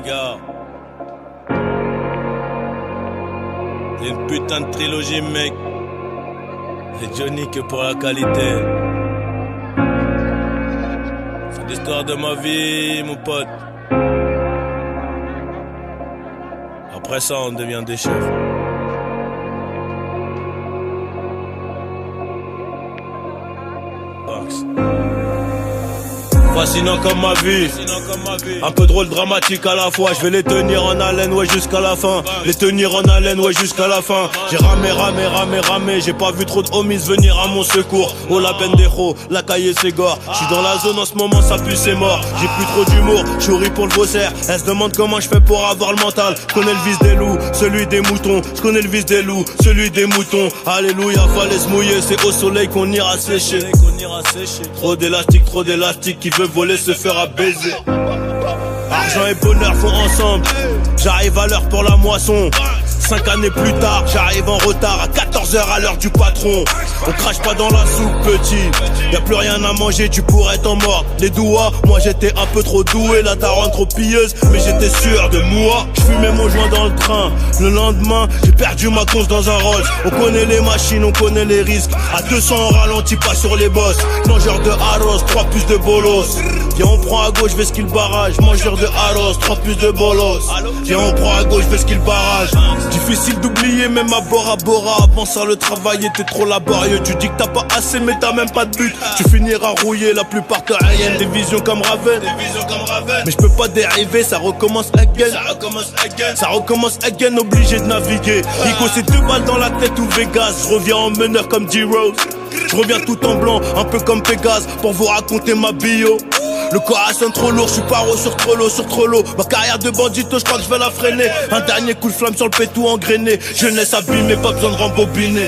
gars. C'est une putain de trilogie, mec. Et Johnny que pour la qualité. C'est l'histoire de ma vie, mon pote. Après ça, on devient des chefs. Fascinant comme ma vie, un peu drôle, dramatique à la fois. Je vais les tenir en haleine, ouais, jusqu'à la fin. Les tenir en haleine, ouais, jusqu'à la fin. J'ai ramé, j'ai pas vu trop de homies venir à mon secours. Oh la pendejo, la caille c'est gore. J'suis dans la zone en ce moment, ça pue, c'est mort. J'ai plus trop d'humour, j'souris pour le faussaire. Elle se demande comment je fais pour avoir le mental. J'connais le vice des loups, celui des moutons. J'connais le vice des loups, celui des moutons. Alléluia, fallait se mouiller, c'est au soleil qu'on ira sécher. Trop d'élastique qui veut voler se fera baiser. Argent et bonheur vont ensemble. J'arrive à l'heure pour la moisson. 5 années plus tard, j'arrive en retard à 14h à l'heure du patron. On crache pas dans la soupe, petit. Y'a plus rien à manger, tu pourrais t'en mordre les doigts. Moi j'étais un peu trop doué, la daronne trop pilleuse, mais j'étais sûr de moi. J'fumais mon joint dans le train. Le lendemain, j'ai perdu ma conce dans un Rolls. On connaît les machines, on connaît les risques. À 200 on ralentit pas sur les bosses. Mangeur de arroz, 3 plus de bolos. Viens on prend à gauche, vais skill barrage. Mangeur de arroz, 3 plus de bolos. Viens on prend à gauche, vais skill barrage. Difficile d'oublier même à Bora Bora. Avant ça le travail était trop laborieux. Tu dis que t'as pas assez mais t'as même pas de but. Tu finiras rouillé, la plupart terriennes. Des visions comme Raven. Mais je peux pas dériver, ça recommence again. Ça recommence again, obligé de naviguer. Ico c'est 2 balles dans la tête ou Vegas. Je reviens en meneur comme D-Rose. Je reviens tout en blanc, un peu comme Pégase. Pour vous raconter ma bio. Le corps sonne trop lourd, je suis paro sur trop l'eau. Ma carrière de bandito, je crois que je vais la freiner. Un dernier coup de flamme sur le pétou engrainé. Jeunesse abîmée, pas besoin de rembobiner.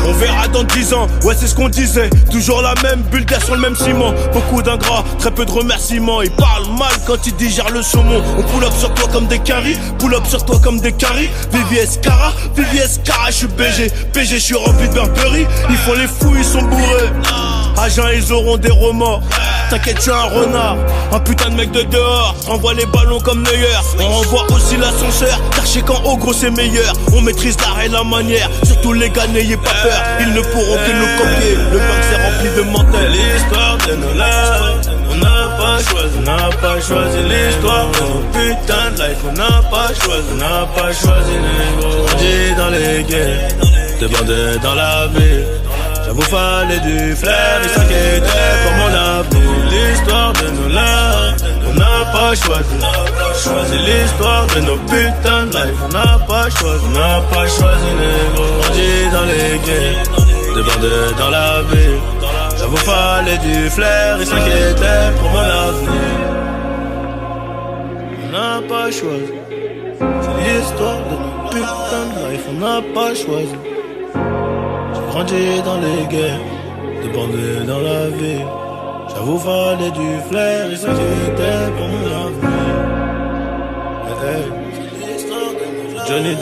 On verra dans 10 ans, ouais c'est ce qu'on disait. Toujours la même bulle d'air sur le même ciment. Beaucoup d'ingrats, très peu de remerciements. Ils parlent mal quand ils digèrent le saumon. On pull up sur toi comme des caries, pull up sur toi comme des caries. VVS Cara, je suis BG. PG, je suis rempli de Burberry. Ils font les fous, ils sont bourrés. Agents, ils auront des remords. T'inquiète, tu es un renard, un putain de mec de dehors. J'envoie les ballons comme Neuer. On renvoie aussi l'ascenseur, car chez quand au gros c'est meilleur. On maîtrise l'art et la manière, surtout les gars n'ayez pas peur. Ils ne pourront que nous copier, le banc c'est rempli de menteurs. L'histoire de nos lives, on n'a pas choisi l'histoire de nos putains de life. On n'a pas choisi les gros. On dit dans les guerres, des bandits dans la ville. J'avoue fallait du flair, ils s'inquiétaient pour mon avenir. L'histoire de nos lives, on n'a pas choisi l'histoire de nos putains de life. On n'a pas choisi les gros. On dit dans les guerres, des bandits dans la ville. J'avoue fallait du flair, ils s'inquiétaient pour mon avenir. On n'a pas choisi, c'est l'histoire de nos putains de life. On n'a pas choisi. Grandi dans les guerres, des bandits dans la vie. J'avoue fallait du flair, ils s'inquiétaient pour mon avenir. Johnny,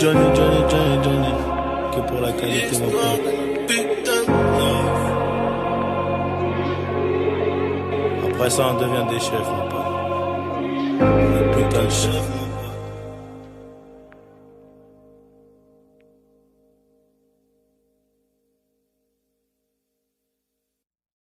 que pour la qualité mon pote. Après ça on devient des chefs mon pote. Des putains de chefs.